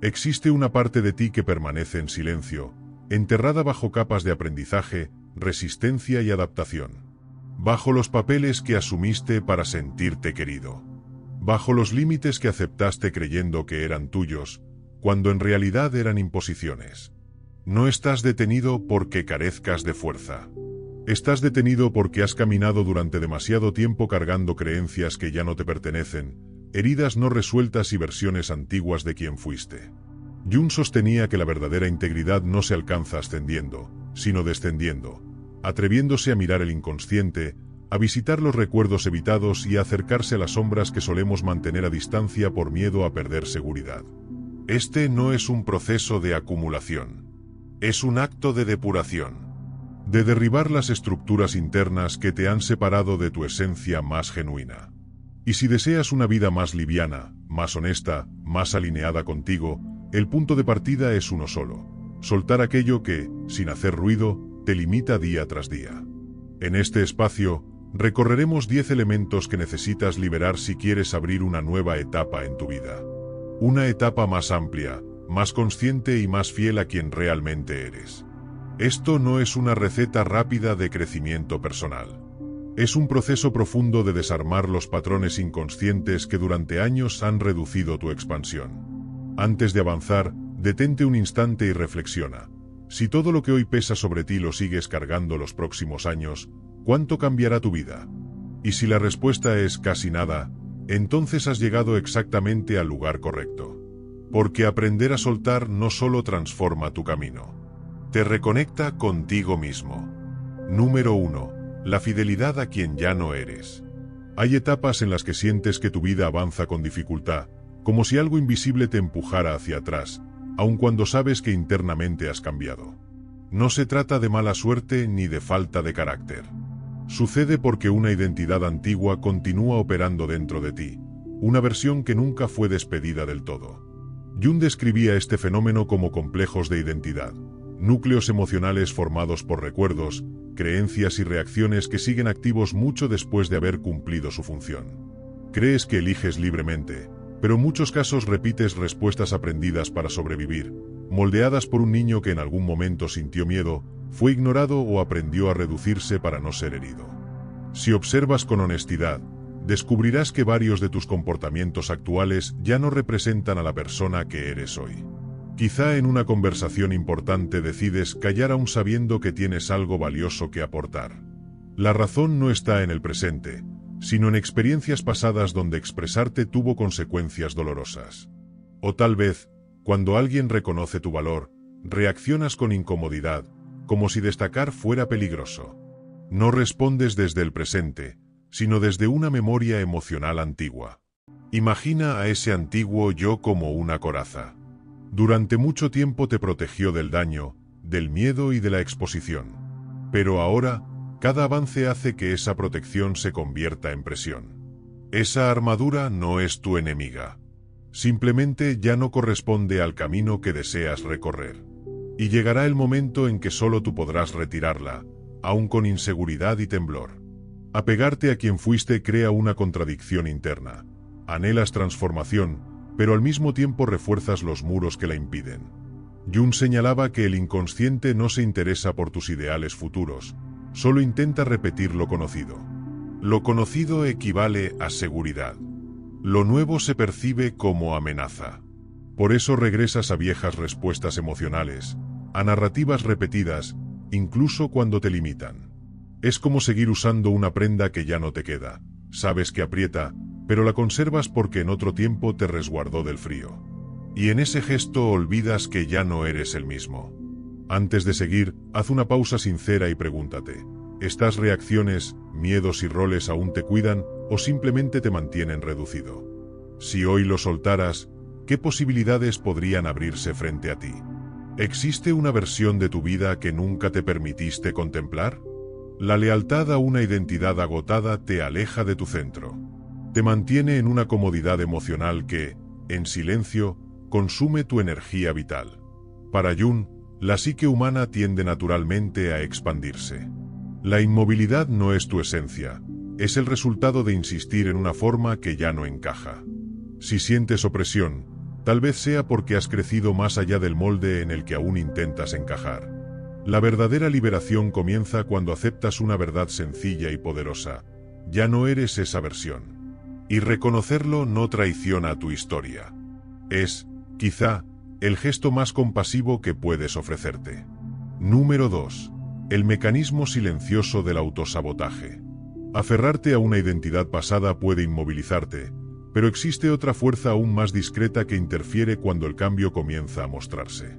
Existe una parte de ti que permanece en silencio, enterrada bajo capas de aprendizaje, resistencia y adaptación. Bajo los papeles que asumiste para sentirte querido. Bajo los límites que aceptaste creyendo que eran tuyos, cuando en realidad eran imposiciones. No estás detenido porque carezcas de fuerza. Estás detenido porque has caminado durante demasiado tiempo cargando creencias que ya no te pertenecen, heridas no resueltas y versiones antiguas de quien fuiste. Jung sostenía que la verdadera integridad no se alcanza ascendiendo, sino descendiendo, atreviéndose a mirar el inconsciente, a visitar los recuerdos evitados y a acercarse a las sombras que solemos mantener a distancia por miedo a perder seguridad. Este no es un proceso de acumulación. Es un acto de depuración. De derribar las estructuras internas que te han separado de tu esencia más genuina. Y si deseas una vida más liviana, más honesta, más alineada contigo, el punto de partida es uno solo: soltar aquello que, sin hacer ruido, te limita día tras día. En este espacio, recorreremos 10 elementos que necesitas liberar si quieres abrir una nueva etapa en tu vida. Una etapa más amplia, más consciente y más fiel a quien realmente eres. Esto no es una receta rápida de crecimiento personal. Es un proceso profundo de desarmar los patrones inconscientes que durante años han reducido tu expansión. Antes de avanzar, detente un instante y reflexiona. Si todo lo que hoy pesa sobre ti lo sigues cargando los próximos años, ¿cuánto cambiará tu vida? Y si la respuesta es casi nada, entonces has llegado exactamente al lugar correcto. Porque aprender a soltar no solo transforma tu camino, te reconecta contigo mismo. Número 1. La fidelidad a quien ya no eres. Hay etapas en las que sientes que tu vida avanza con dificultad, como si algo invisible te empujara hacia atrás, aun cuando sabes que internamente has cambiado. No se trata de mala suerte ni de falta de carácter. Sucede porque una identidad antigua continúa operando dentro de ti, una versión que nunca fue despedida del todo. Jung describía este fenómeno como complejos de identidad, núcleos emocionales formados por recuerdos, creencias y reacciones que siguen activos mucho después de haber cumplido su función. Crees que eliges libremente, pero en muchos casos repites respuestas aprendidas para sobrevivir, moldeadas por un niño que en algún momento sintió miedo, fue ignorado o aprendió a reducirse para no ser herido. Si observas con honestidad, descubrirás que varios de tus comportamientos actuales ya no representan a la persona que eres hoy. Quizá en una conversación importante decides callar aún sabiendo que tienes algo valioso que aportar. La razón no está en el presente, sino en experiencias pasadas donde expresarte tuvo consecuencias dolorosas. O tal vez, cuando alguien reconoce tu valor, reaccionas con incomodidad, como si destacar fuera peligroso. No respondes desde el presente, sino desde una memoria emocional antigua. Imagina a ese antiguo yo como una coraza. Durante mucho tiempo te protegió del daño, del miedo y de la exposición. Pero ahora, cada avance hace que esa protección se convierta en presión. Esa armadura no es tu enemiga. Simplemente ya no corresponde al camino que deseas recorrer. Y llegará el momento en que solo tú podrás retirarla, aun con inseguridad y temblor. Apegarte a quien fuiste crea una contradicción interna. Anhelas transformación, pero al mismo tiempo refuerzas los muros que la impiden. Jung señalaba que el inconsciente no se interesa por tus ideales futuros, solo intenta repetir lo conocido. Lo conocido equivale a seguridad. Lo nuevo se percibe como amenaza. Por eso regresas a viejas respuestas emocionales, a narrativas repetidas, incluso cuando te limitan. Es como seguir usando una prenda que ya no te queda. Sabes que aprieta, pero la conservas porque en otro tiempo te resguardó del frío. Y en ese gesto olvidas que ya no eres el mismo. Antes de seguir, haz una pausa sincera y pregúntate: ¿estas reacciones, miedos y roles aún te cuidan o simplemente te mantienen reducido? Si hoy lo soltaras, ¿qué posibilidades podrían abrirse frente a ti? ¿Existe una versión de tu vida que nunca te permitiste contemplar? La lealtad a una identidad agotada te aleja de tu centro. Te mantiene en una comodidad emocional que, en silencio, consume tu energía vital. Para Jung, la psique humana tiende naturalmente a expandirse. La inmovilidad no es tu esencia, es el resultado de insistir en una forma que ya no encaja. Si sientes opresión, Tal vez sea porque has crecido más allá del molde en el que aún intentas encajar. La verdadera liberación comienza cuando aceptas una verdad sencilla y poderosa. Ya no eres esa versión. Y reconocerlo no traiciona tu historia. Es, quizá, el gesto más compasivo que puedes ofrecerte. Número 2. El mecanismo silencioso del autosabotaje. Aferrarte a una identidad pasada puede inmovilizarte, pero existe otra fuerza aún más discreta que interfiere cuando el cambio comienza a mostrarse.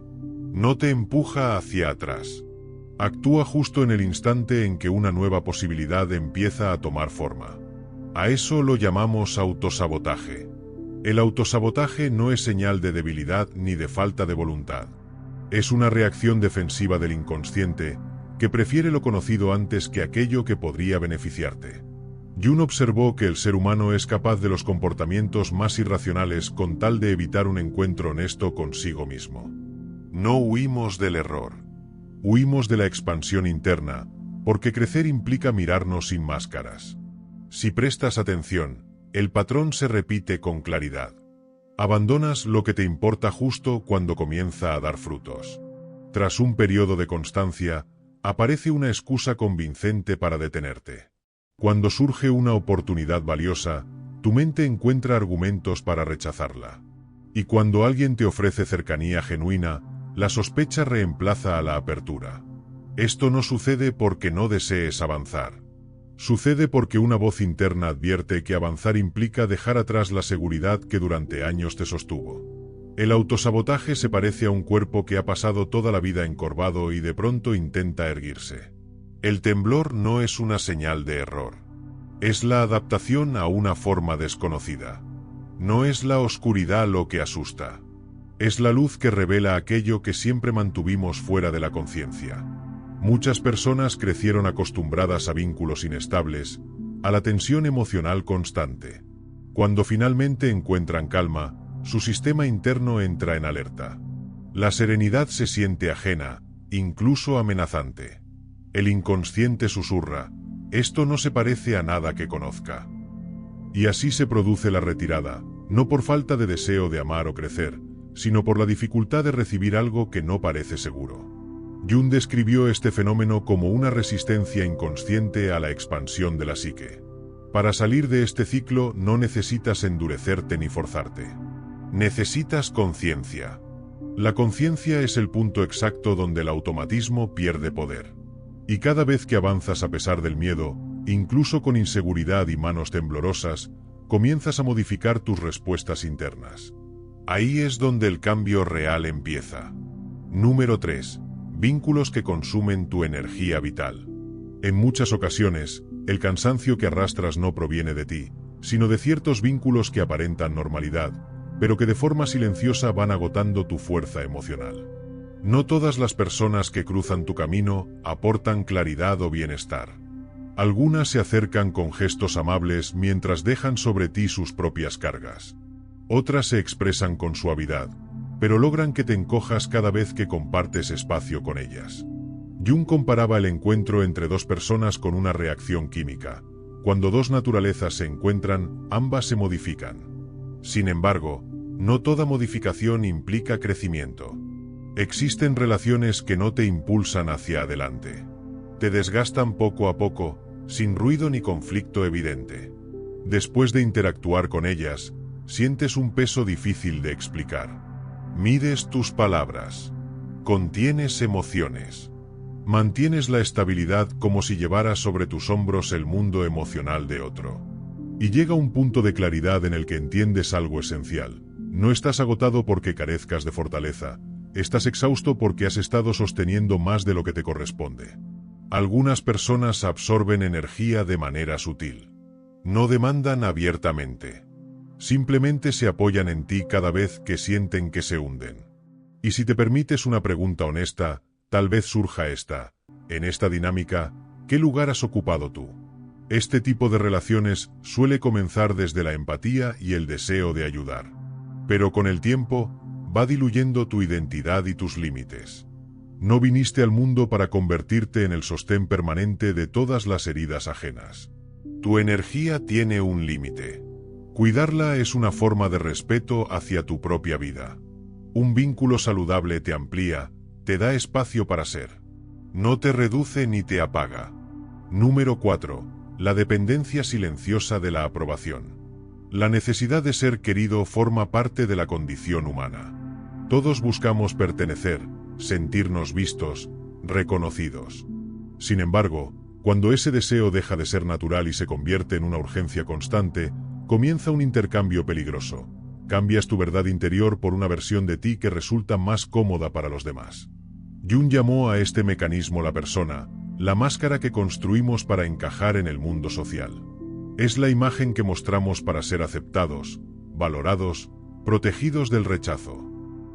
No te empuja hacia atrás. Actúa justo en el instante en que una nueva posibilidad empieza a tomar forma. A eso lo llamamos autosabotaje. El autosabotaje no es señal de debilidad ni de falta de voluntad. Es una reacción defensiva del inconsciente que prefiere lo conocido antes que aquello que podría beneficiarte. Jung observó que el ser humano es capaz de los comportamientos más irracionales con tal de evitar un encuentro honesto consigo mismo. No huimos del error. Huimos de la expansión interna, porque crecer implica mirarnos sin máscaras. Si prestas atención, el patrón se repite con claridad. Abandonas lo que te importa justo cuando comienza a dar frutos. Tras un periodo de constancia, aparece una excusa convincente para detenerte. Cuando surge una oportunidad valiosa, tu mente encuentra argumentos para rechazarla. Y cuando alguien te ofrece cercanía genuina, la sospecha reemplaza a la apertura. Esto no sucede porque no desees avanzar. Sucede porque una voz interna advierte que avanzar implica dejar atrás la seguridad que durante años te sostuvo. El autosabotaje se parece a un cuerpo que ha pasado toda la vida encorvado y de pronto intenta erguirse. El temblor no es una señal de error. Es la adaptación a una forma desconocida. No es la oscuridad lo que asusta. Es la luz que revela aquello que siempre mantuvimos fuera de la conciencia. Muchas personas crecieron acostumbradas a vínculos inestables, a la tensión emocional constante. Cuando finalmente encuentran calma, su sistema interno entra en alerta. La serenidad se siente ajena, incluso amenazante. El inconsciente susurra, esto no se parece a nada que conozca. Y así se produce la retirada, no por falta de deseo de amar o crecer, sino por la dificultad de recibir algo que no parece seguro. Jung describió este fenómeno como una resistencia inconsciente a la expansión de la psique. Para salir de este ciclo no necesitas endurecerte ni forzarte. Necesitas conciencia. La conciencia es el punto exacto donde el automatismo pierde poder. Y cada vez que avanzas a pesar del miedo, incluso con inseguridad y manos temblorosas, comienzas a modificar tus respuestas internas. Ahí es donde el cambio real empieza. Número 3. Vínculos que consumen tu energía vital. En muchas ocasiones, el cansancio que arrastras no proviene de ti, sino de ciertos vínculos que aparentan normalidad, pero que de forma silenciosa van agotando tu fuerza emocional. No todas las personas que cruzan tu camino aportan claridad o bienestar. Algunas se acercan con gestos amables mientras dejan sobre ti sus propias cargas. Otras se expresan con suavidad, pero logran que te encojas cada vez que compartes espacio con ellas. Jung comparaba el encuentro entre dos personas con una reacción química. Cuando dos naturalezas se encuentran, ambas se modifican. Sin embargo, no toda modificación implica crecimiento. Existen relaciones que no te impulsan hacia adelante. Te desgastan poco a poco, sin ruido ni conflicto evidente. Después de interactuar con ellas, sientes un peso difícil de explicar. Mides tus palabras. Contienes emociones. Mantienes la estabilidad como si llevaras sobre tus hombros el mundo emocional de otro. Y llega un punto de claridad en el que entiendes algo esencial. No estás agotado porque carezcas de fortaleza. Estás exhausto porque has estado sosteniendo más de lo que te corresponde. Algunas personas absorben energía de manera sutil. No demandan abiertamente. Simplemente se apoyan en ti cada vez que sienten que se hunden. Y si te permites una pregunta honesta, tal vez surja esta. En esta dinámica, ¿qué lugar has ocupado tú? Este tipo de relaciones suele comenzar desde la empatía y el deseo de ayudar. Pero con el tiempo, va diluyendo tu identidad y tus límites. No viniste al mundo para convertirte en el sostén permanente de todas las heridas ajenas. Tu energía tiene un límite. Cuidarla es una forma de respeto hacia tu propia vida. Un vínculo saludable te amplía, te da espacio para ser. No te reduce ni te apaga. Número 4. La dependencia silenciosa de la aprobación. La necesidad de ser querido forma parte de la condición humana. Todos buscamos pertenecer, sentirnos vistos, reconocidos. Sin embargo, cuando ese deseo deja de ser natural y se convierte en una urgencia constante, comienza un intercambio peligroso. Cambias tu verdad interior por una versión de ti que resulta más cómoda para los demás. Jung llamó a este mecanismo la persona, la máscara que construimos para encajar en el mundo social. Es la imagen que mostramos para ser aceptados, valorados, protegidos del rechazo.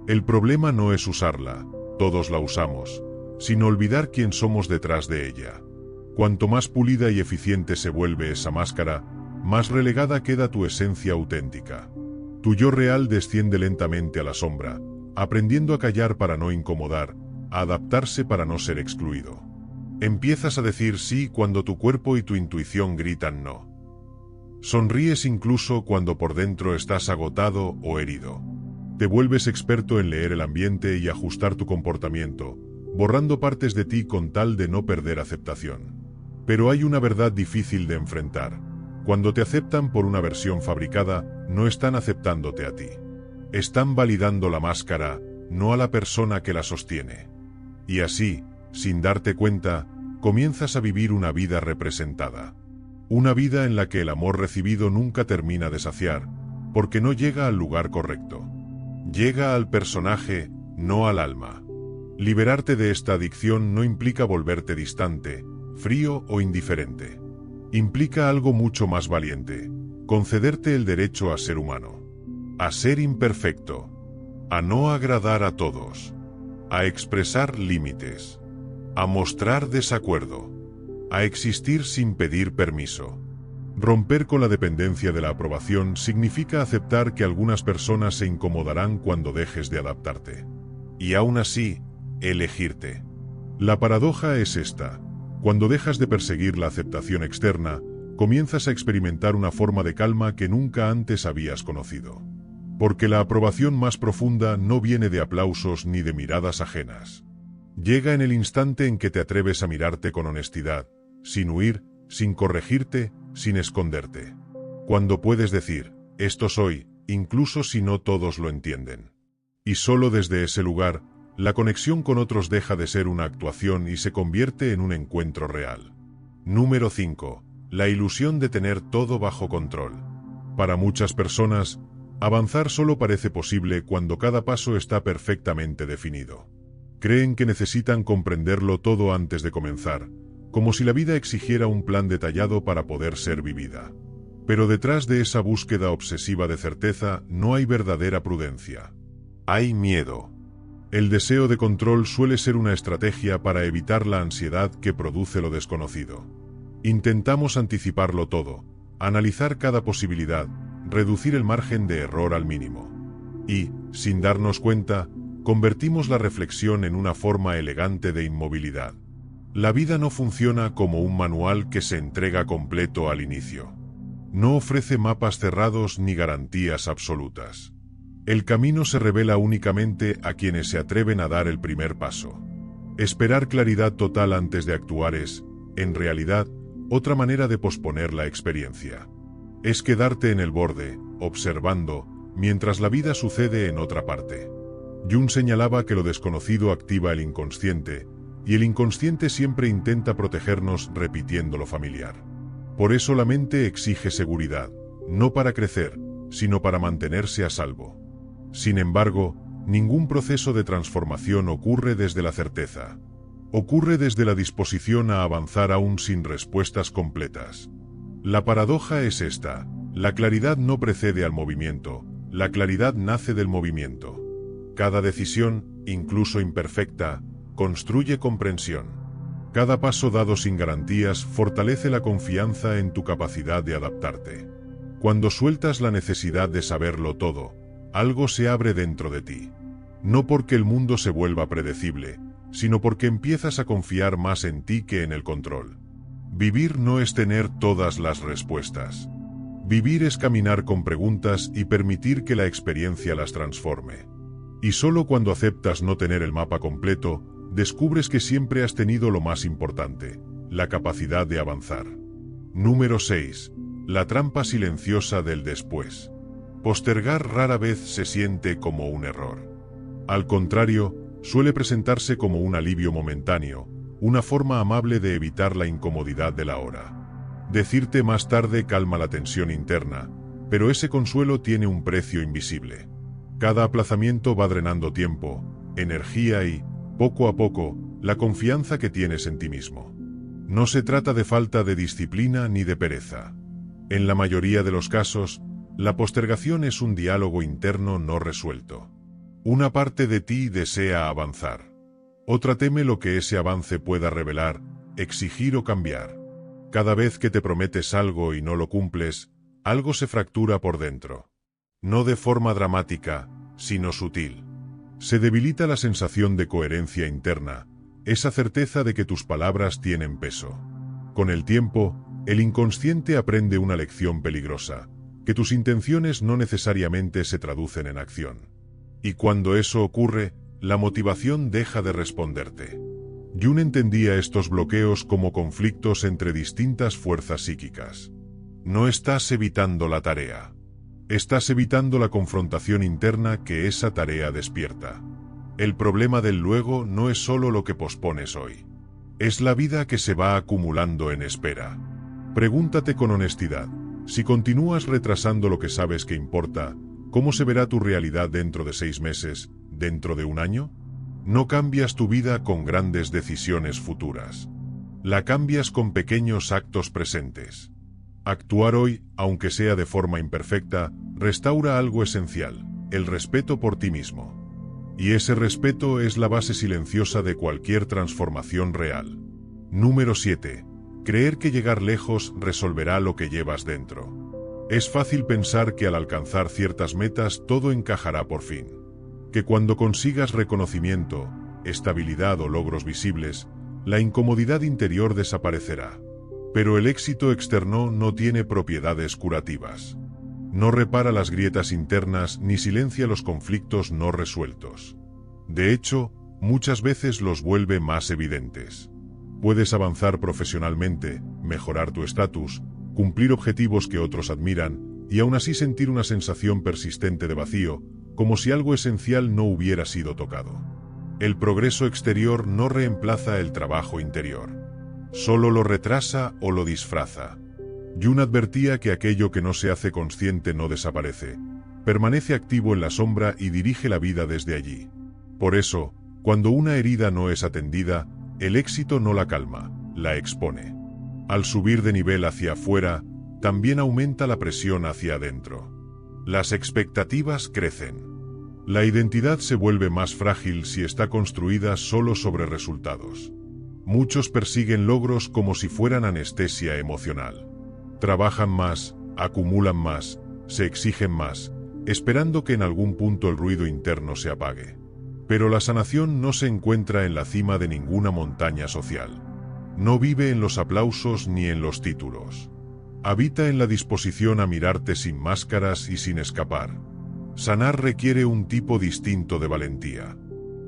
El problema no es usarla, todos la usamos, sino olvidar quién somos detrás de ella. Cuanto más pulida y eficiente se vuelve esa máscara, más relegada queda tu esencia auténtica. Tu yo real desciende lentamente a la sombra, aprendiendo a callar para no incomodar, a adaptarse para no ser excluido. Empiezas a decir sí cuando tu cuerpo y tu intuición gritan no. Sonríes incluso cuando por dentro estás agotado o herido. Te vuelves experto en leer el ambiente y ajustar tu comportamiento, borrando partes de ti con tal de no perder aceptación. Pero hay una verdad difícil de enfrentar. Cuando te aceptan por una versión fabricada, no están aceptándote a ti. Están validando la máscara, no a la persona que la sostiene. Y así, sin darte cuenta, comienzas a vivir una vida representada. Una vida en la que el amor recibido nunca termina de saciar, porque no llega al lugar correcto. Llega al personaje, no al alma. Liberarte de esta adicción no implica volverte distante, frío o indiferente. Implica algo mucho más valiente: concederte el derecho a ser humano, a ser imperfecto, a no agradar a todos, a expresar límites, a mostrar desacuerdo, a existir sin pedir permiso. Romper con la dependencia de la aprobación significa aceptar que algunas personas se incomodarán cuando dejes de adaptarte. Y aún así, elegirte. La paradoja es esta: cuando dejas de perseguir la aceptación externa, comienzas a experimentar una forma de calma que nunca antes habías conocido. Porque la aprobación más profunda no viene de aplausos ni de miradas ajenas. Llega en el instante en que te atreves a mirarte con honestidad, sin huir, sin corregirte, sin esconderte. Cuando puedes decir, esto soy, incluso si no todos lo entienden. Y solo desde ese lugar, la conexión con otros deja de ser una actuación y se convierte en un encuentro real. Número 5. La ilusión de tener todo bajo control. Para muchas personas, avanzar solo parece posible cuando cada paso está perfectamente definido. Creen que necesitan comprenderlo todo antes de comenzar, como si la vida exigiera un plan detallado para poder ser vivida. Pero detrás de esa búsqueda obsesiva de certeza no hay verdadera prudencia. Hay miedo. El deseo de control suele ser una estrategia para evitar la ansiedad que produce lo desconocido. Intentamos anticiparlo todo, analizar cada posibilidad, reducir el margen de error al mínimo. Y, sin darnos cuenta, convertimos la reflexión en una forma elegante de inmovilidad. La vida no funciona como un manual que se entrega completo al inicio. No ofrece mapas cerrados ni garantías absolutas. El camino se revela únicamente a quienes se atreven a dar el primer paso. Esperar claridad total antes de actuar es, en realidad, otra manera de posponer la experiencia. Es quedarte en el borde, observando, mientras la vida sucede en otra parte. Jung señalaba que lo desconocido activa el inconsciente, y el inconsciente siempre intenta protegernos repitiendo lo familiar. Por eso la mente exige seguridad, no para crecer, sino para mantenerse a salvo. Sin embargo, ningún proceso de transformación ocurre desde la certeza. Ocurre desde la disposición a avanzar aún sin respuestas completas. La paradoja es esta: la claridad no precede al movimiento, la claridad nace del movimiento. Cada decisión, incluso imperfecta, construye comprensión. Cada paso dado sin garantías fortalece la confianza en tu capacidad de adaptarte. Cuando sueltas la necesidad de saberlo todo, algo se abre dentro de ti. No porque el mundo se vuelva predecible, sino porque empiezas a confiar más en ti que en el control. Vivir no es tener todas las respuestas. Vivir es caminar con preguntas y permitir que la experiencia las transforme. Y solo cuando aceptas no tener el mapa completo, descubres que siempre has tenido lo más importante, la capacidad de avanzar. Número 6. La trampa silenciosa del después. Postergar rara vez se siente como un error. Al contrario, suele presentarse como un alivio momentáneo, una forma amable de evitar la incomodidad de la hora. Decirte más tarde calma la tensión interna, pero ese consuelo tiene un precio invisible. Cada aplazamiento va drenando tiempo, energía y, poco a poco, la confianza que tienes en ti mismo. No se trata de falta de disciplina ni de pereza. En la mayoría de los casos, la postergación es un diálogo interno no resuelto. Una parte de ti desea avanzar. Otra teme lo que ese avance pueda revelar, exigir o cambiar. Cada vez que te prometes algo y no lo cumples, algo se fractura por dentro. No de forma dramática, sino sutil. Se debilita la sensación de coherencia interna, esa certeza de que tus palabras tienen peso. Con el tiempo, el inconsciente aprende una lección peligrosa, que tus intenciones no necesariamente se traducen en acción. Y cuando eso ocurre, la motivación deja de responderte. Jung entendía estos bloqueos como conflictos entre distintas fuerzas psíquicas. No estás evitando la tarea. Estás evitando la confrontación interna que esa tarea despierta. El problema del luego no es solo lo que pospones hoy. Es la vida que se va acumulando en espera. Pregúntate con honestidad, si continúas retrasando lo que sabes que importa, ¿cómo se verá tu realidad dentro de 6 meses, dentro de un año? No cambias tu vida con grandes decisiones futuras. La cambias con pequeños actos presentes. Actuar hoy, aunque sea de forma imperfecta, restaura algo esencial, el respeto por ti mismo. Y ese respeto es la base silenciosa de cualquier transformación real. Número 7. Creer que llegar lejos resolverá lo que llevas dentro. Es fácil pensar que al alcanzar ciertas metas todo encajará por fin. Que cuando consigas reconocimiento, estabilidad o logros visibles, la incomodidad interior desaparecerá. Pero el éxito externo no tiene propiedades curativas. No repara las grietas internas ni silencia los conflictos no resueltos. De hecho, muchas veces los vuelve más evidentes. Puedes avanzar profesionalmente, mejorar tu estatus, cumplir objetivos que otros admiran, y aún así sentir una sensación persistente de vacío, como si algo esencial no hubiera sido tocado. El progreso exterior no reemplaza el trabajo interior. Solo lo retrasa o lo disfraza. Jung advertía que aquello que no se hace consciente no desaparece, permanece activo en la sombra y dirige la vida desde allí. Por eso, cuando una herida no es atendida, el éxito no la calma, la expone. Al subir de nivel hacia afuera, también aumenta la presión hacia adentro. Las expectativas crecen. La identidad se vuelve más frágil si está construida solo sobre resultados. Muchos persiguen logros como si fueran anestesia emocional. Trabajan más, acumulan más, se exigen más, esperando que en algún punto el ruido interno se apague. Pero la sanación no se encuentra en la cima de ninguna montaña social. No vive en los aplausos ni en los títulos. Habita en la disposición a mirarte sin máscaras y sin escapar. Sanar requiere un tipo distinto de valentía.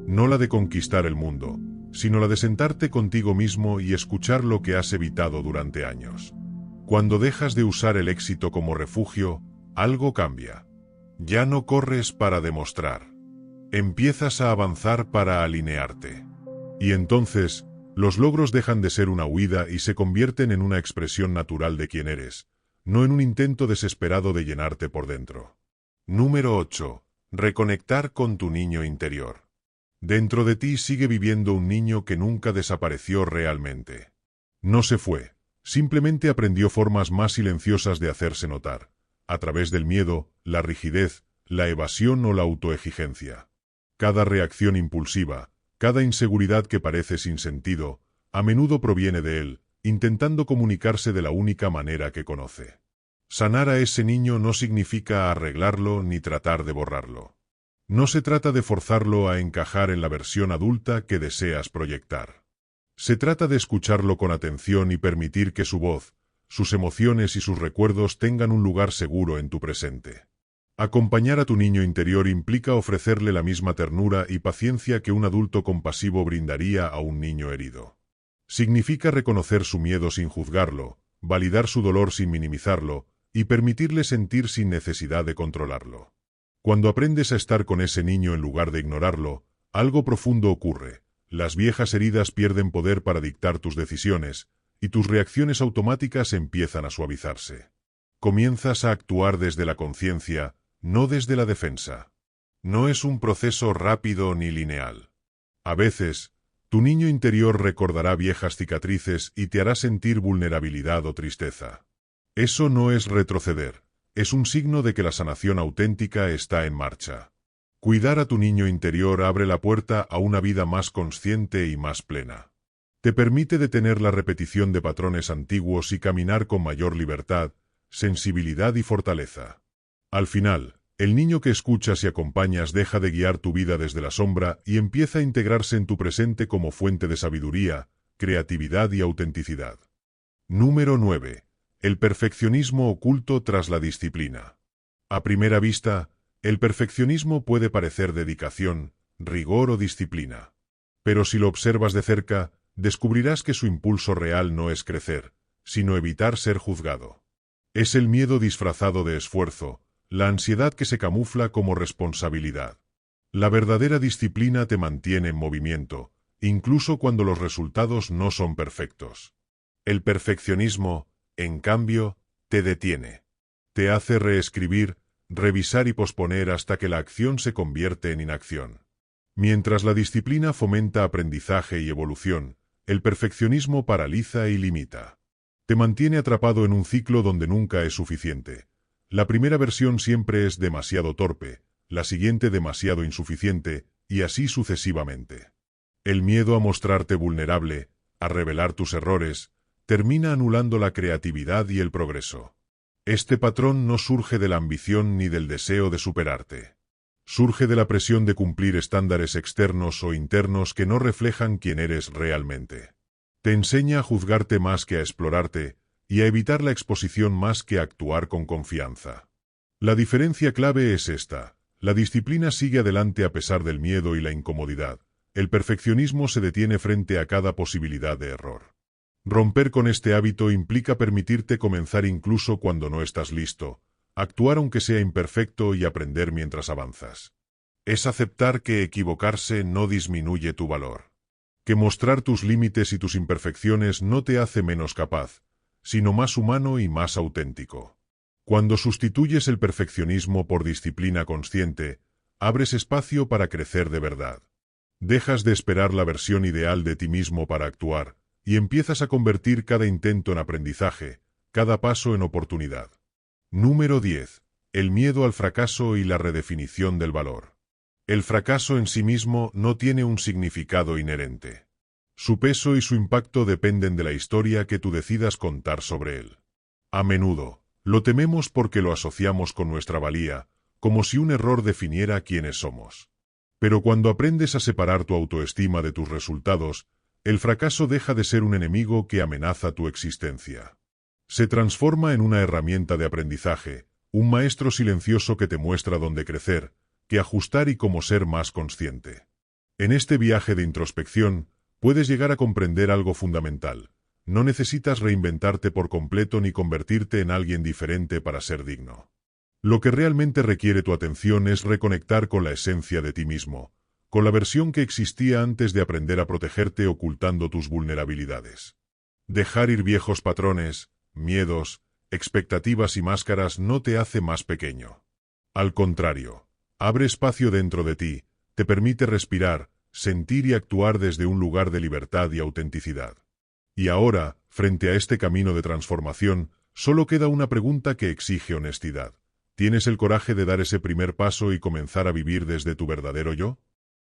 No la de conquistar el mundo, sino la de sentarte contigo mismo y escuchar lo que has evitado durante años. Cuando dejas de usar el éxito como refugio, algo cambia. Ya no corres para demostrar. Empiezas a avanzar para alinearte. Y entonces, los logros dejan de ser una huida y se convierten en una expresión natural de quién eres, no en un intento desesperado de llenarte por dentro. Número 8. Reconectar con tu niño interior. Dentro de ti sigue viviendo un niño que nunca desapareció realmente. No se fue, simplemente aprendió formas más silenciosas de hacerse notar, a través del miedo, la rigidez, la evasión o la autoexigencia. Cada reacción impulsiva, cada inseguridad que parece sin sentido, a menudo proviene de él, intentando comunicarse de la única manera que conoce. Sanar a ese niño no significa arreglarlo ni tratar de borrarlo. No se trata de forzarlo a encajar en la versión adulta que deseas proyectar. Se trata de escucharlo con atención y permitir que su voz, sus emociones y sus recuerdos tengan un lugar seguro en tu presente. Acompañar a tu niño interior implica ofrecerle la misma ternura y paciencia que un adulto compasivo brindaría a un niño herido. Significa reconocer su miedo sin juzgarlo, validar su dolor sin minimizarlo, y permitirle sentir sin necesidad de controlarlo. Cuando aprendes a estar con ese niño en lugar de ignorarlo, algo profundo ocurre. Las viejas heridas pierden poder para dictar tus decisiones, y tus reacciones automáticas empiezan a suavizarse. Comienzas a actuar desde la conciencia, no desde la defensa. No es un proceso rápido ni lineal. A veces, tu niño interior recordará viejas cicatrices y te hará sentir vulnerabilidad o tristeza. Eso no es retroceder, es un signo de que la sanación auténtica está en marcha. Cuidar a tu niño interior abre la puerta a una vida más consciente y más plena. Te permite detener la repetición de patrones antiguos y caminar con mayor libertad, sensibilidad y fortaleza. Al final, el niño que escuchas y acompañas deja de guiar tu vida desde la sombra y empieza a integrarse en tu presente como fuente de sabiduría, creatividad y autenticidad. Número 9. El perfeccionismo oculto tras la disciplina. A primera vista, el perfeccionismo puede parecer dedicación, rigor o disciplina. Pero si lo observas de cerca, descubrirás que su impulso real no es crecer, sino evitar ser juzgado. Es el miedo disfrazado de esfuerzo, la ansiedad que se camufla como responsabilidad. La verdadera disciplina te mantiene en movimiento, incluso cuando los resultados no son perfectos. El perfeccionismo, en cambio, te detiene. Te hace reescribir, revisar y posponer hasta que la acción se convierte en inacción. Mientras la disciplina fomenta aprendizaje y evolución, el perfeccionismo paraliza y limita. Te mantiene atrapado en un ciclo donde nunca es suficiente. La primera versión siempre es demasiado torpe, la siguiente demasiado insuficiente, y así sucesivamente. El miedo a mostrarte vulnerable, a revelar tus errores, termina anulando la creatividad y el progreso. Este patrón no surge de la ambición ni del deseo de superarte. Surge de la presión de cumplir estándares externos o internos que no reflejan quién eres realmente. Te enseña a juzgarte más que a explorarte, y a evitar la exposición más que a actuar con confianza. La diferencia clave es esta: la disciplina sigue adelante a pesar del miedo y la incomodidad. El perfeccionismo se detiene frente a cada posibilidad de error. Romper con este hábito implica permitirte comenzar incluso cuando no estás listo, actuar aunque sea imperfecto y aprender mientras avanzas. Es aceptar que equivocarse no disminuye tu valor. Que mostrar tus límites y tus imperfecciones no te hace menos capaz, sino más humano y más auténtico. Cuando sustituyes el perfeccionismo por disciplina consciente, abres espacio para crecer de verdad. Dejas de esperar la versión ideal de ti mismo para actuar, y empiezas a convertir cada intento en aprendizaje, cada paso en oportunidad. Número 10. El miedo al fracaso y la redefinición del valor. El fracaso en sí mismo no tiene un significado inherente. Su peso y su impacto dependen de la historia que tú decidas contar sobre él. A menudo, lo tememos porque lo asociamos con nuestra valía, como si un error definiera quiénes somos. Pero cuando aprendes a separar tu autoestima de tus resultados, el fracaso deja de ser un enemigo que amenaza tu existencia. Se transforma en una herramienta de aprendizaje, un maestro silencioso que te muestra dónde crecer, qué ajustar y cómo ser más consciente. En este viaje de introspección, puedes llegar a comprender algo fundamental. No necesitas reinventarte por completo ni convertirte en alguien diferente para ser digno. Lo que realmente requiere tu atención es reconectar con la esencia de ti mismo, con la versión que existía antes de aprender a protegerte ocultando tus vulnerabilidades. Dejar ir viejos patrones, miedos, expectativas y máscaras no te hace más pequeño. Al contrario, abre espacio dentro de ti, te permite respirar, sentir y actuar desde un lugar de libertad y autenticidad. Y ahora, frente a este camino de transformación, solo queda una pregunta que exige honestidad. ¿Tienes el coraje de dar ese primer paso y comenzar a vivir desde tu verdadero yo?